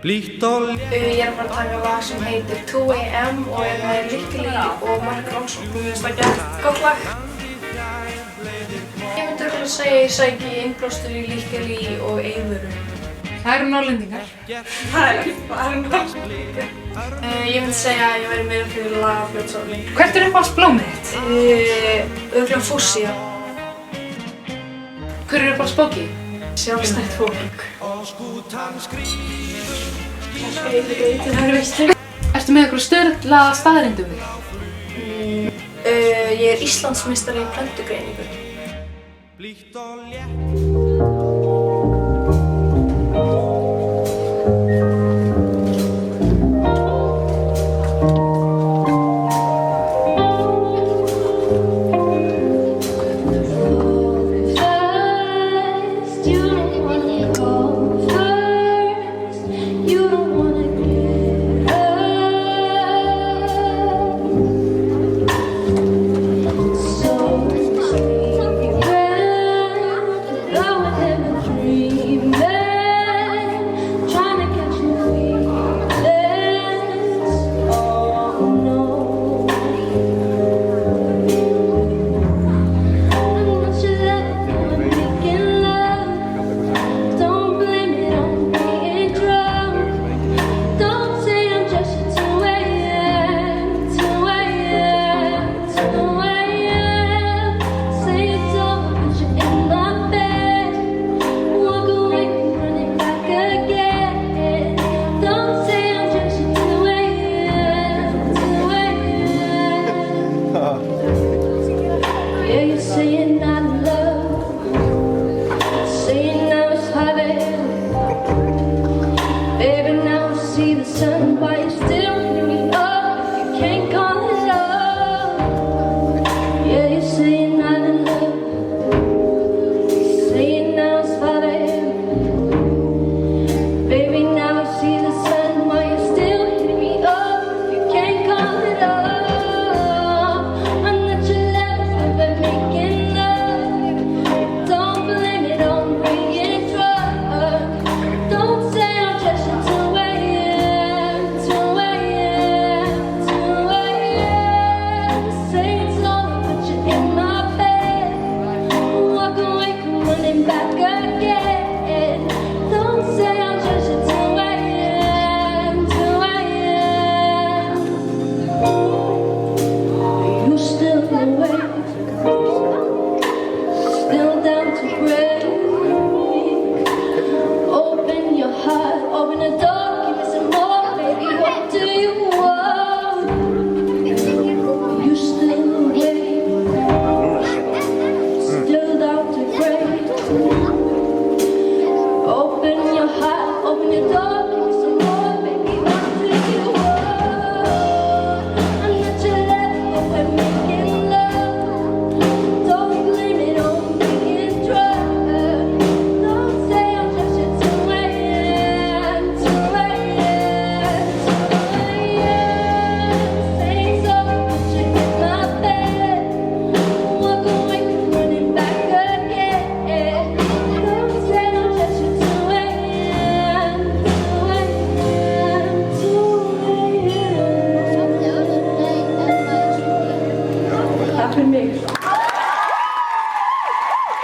Ég er að fara að taka lag sem heitir 2AM og er með Lykkili og Mark Ronson. Mér finnst það gott lag. Ég myndi örugglega segja að ég sæki innblástur í Lykkili og Eyðurum. Það eru Norðlendingar. Það eru Norðlendingar. Ég myndi segja að ég væri meira fyrir lag af Fljótsárli. Hvert er uppáhaldsblómið þitt? Örugglega Fúsía. Hver er uppáhaldsbóki? Sjálfstætt fólk. Ertu með einhverju sturla staðreyndu um þig? Ég er Íslandsmeistari í plöntugreiningu. Yeah, you're saying I love, saying I was having. Baby, now I see the sun, but you still hit me up. You can't call it love. Yeah, you're saying I love, saying I was having. Baby, now I see the sun, but you still hit me up. You can't call it love. Back again.